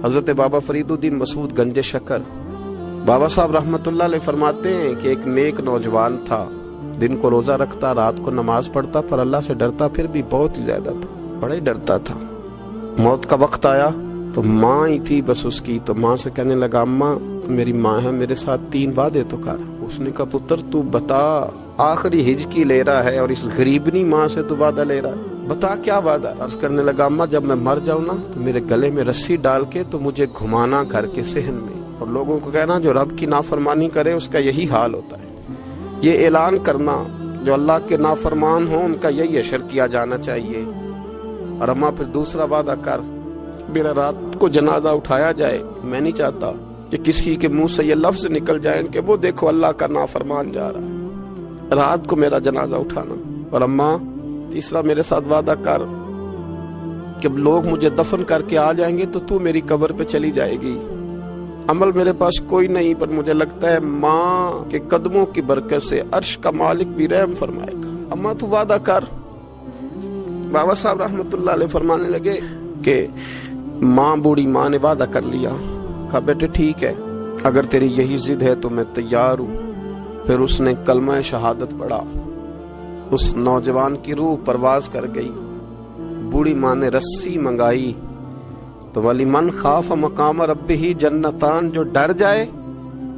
حضرت بابا فریدالدین مسعود گنج شکر بابا صاحب رحمت اللہ علیہ فرماتے ہیں کہ ایک نیک نوجوان تھا، دن کو روزہ رکھتا، رات کو نماز پڑھتا، پر اللہ سے ڈرتا پھر بھی بہت ہی زیادہ تھا، بڑا ہی ڈرتا تھا۔ موت کا وقت آیا تو ماں ہی تھی بس اس کی، تو ماں سے کہنے لگا اماں میری ماں ہے، میرے ساتھ 3 وعدے تو کر۔ اس نے کہا پتر تو بتا، آخری ہج کی لے رہا ہے اور اس غریبنی ماں سے تو وعدہ لے رہا ہے، بتا کیا وعدہ۔ عرض کرنے لگا اماں جب میں مر جاؤں نا تو میرے گلے میں رسی ڈال کے تو مجھے گھمانا گھر کے صحن میں، اور لوگوں کو کہنا جو رب کی نافرمانی کرے اس کا یہی حال ہوتا ہے۔ یہ اعلان کرنا جو اللہ کے نافرمان ہوں ان کا یہی اشر کیا جانا چاہیے۔ اور اماں پھر دوسرا وعدہ کر، میرا رات کو جنازہ اٹھایا جائے، میں نہیں چاہتا کہ کسی کے منہ سے یہ لفظ نکل جائیں کہ وہ دیکھو اللہ کا نافرمان جا رہا ہے، رات کو میرا جنازہ اٹھانا۔ اور اماں تیسرا میرے ساتھ وعدہ کر کہ لوگ مجھے دفن کر کے آ جائیں گے تو میری قبر پہ چلی جائے گی، عمل میرے پاس کوئی نہیں، پر مجھے لگتا ہے ماں کے قدموں کی برکت سے عرش کا مالک بھی رحم فرمائے گا، اماں تو وعدہ کر۔ بابا صاحب رحمت اللہ علیہ فرمانے لگے کہ ماں، بوڑھی ماں نے وعدہ کر لیا، کہا بیٹے ٹھیک ہے، اگر تیری یہی ضد ہے تو میں تیار ہوں۔ پھر اس نے کلمہ شہادت پڑھا، اس نوجوان کی روح پرواز کر گئی۔ بوڑھی ماں نے رسی منگائی تو ولی من خاف مقام ربہ جنتان، جو ڈر جائے،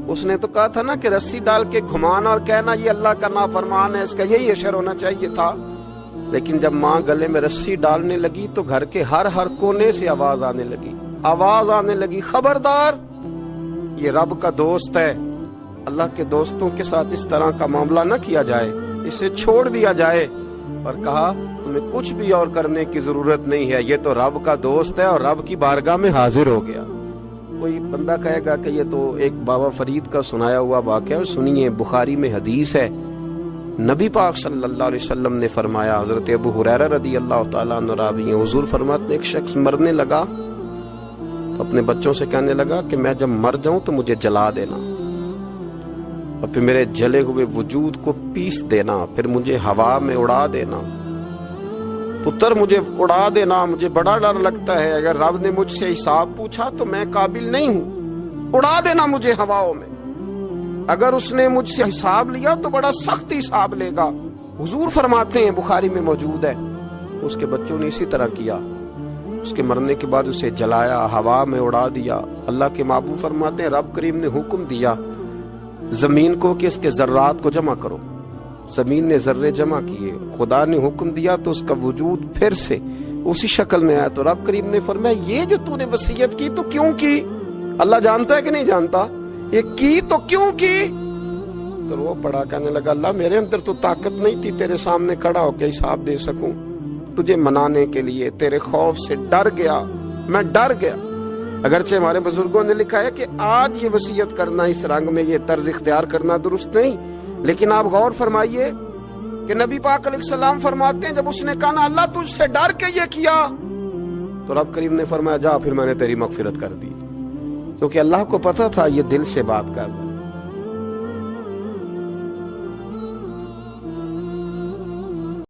اس نے تو کہا تھا نا کہ رسی ڈال کے گھمانا اور کہنا یہ اللہ کا نافرمان ہے، اس کا یہی اشر ہونا چاہیے تھا۔ لیکن جب ماں گلے میں رسی ڈالنے لگی تو گھر کے ہر کونے سے آواز آنے لگی، خبردار یہ رب کا دوست ہے، اللہ کے دوستوں کے ساتھ اس طرح کا معاملہ نہ کیا جائے، اسے چھوڑ دیا جائے۔ اور کہا تمہیں کچھ بھی اور کرنے کی ضرورت نہیں ہے، یہ تو رب کا دوست ہے اور رب کی بارگاہ میں حاضر ہو گیا۔ کوئی بندہ کہے گا کہ یہ تو ایک بابا فرید کا سنایا ہوا واقعہ ہے، سنیے، بخاری میں حدیث ہے، نبی پاک صلی اللہ علیہ وسلم نے فرمایا، حضرت ابو ہریرہ رضی اللہ تعالیٰ عنہ راوی ہیں، حضور فرماتے ایک شخص مرنے لگا تو اپنے بچوں سے کہنے لگا کہ میں جب مر جاؤں تو مجھے جلا دینا، اور پھر میرے جلے ہوئے وجود کو پیس دینا، پھر مجھے ہوا میں اڑا دینا۔ پتر مجھے اڑا دینا، مجھے بڑا ڈر لگتا ہے، اگر رب نے مجھ سے حساب پوچھا تو میں قابل نہیں ہوں، اڑا دینا مجھے ہواؤں میں، اگر اس نے مجھ سے حساب لیا تو بڑا سخت حساب لے گا۔ حضور فرماتے ہیں، بخاری میں موجود ہے، اس کے بچوں نے اسی طرح کیا، اس کے مرنے کے بعد اسے جلایا، ہوا میں اڑا دیا۔ اللہ کے محبوب فرماتے ہیں رب کریم نے حکم دیا زمین کو کہ اس کے ذرات کو جمع کرو، زمین نے ذرے جمع کیے، خدا نے حکم دیا تو اس کا وجود پھر سے اسی شکل میں آیا۔ تو رب کریم نے فرمایا یہ جو تو نے وصیت کی تو کیوں کی؟ اللہ جانتا ہے کہ نہیں جانتا؟ یہ کی تو کیوں کی؟ تو وہ پڑا، کہنے لگا اللہ میرے اندر تو طاقت نہیں تھی تیرے سامنے کھڑا ہو کے حساب دے سکوں، تجھے منانے کے لیے تیرے خوف سے ڈر گیا، میں ڈر گیا۔ اگرچہ ہمارے بزرگوں نے لکھا ہے کہ آج یہ وصیت کرنا، اس رنگ میں یہ طرز اختیار کرنا درست نہیں، لیکن آپ غور فرمائیے کہ نبی پاک علیہ السلام فرماتے ہیں جب اس نے کہا نا اللہ تجھ سے ڈر کے یہ کیا، تو رب کریم نے فرمایا جا پھر میں نے تیری مغفرت کر دی، کیونکہ اللہ کو پتا تھا یہ دل سے بات کر رہا ہے۔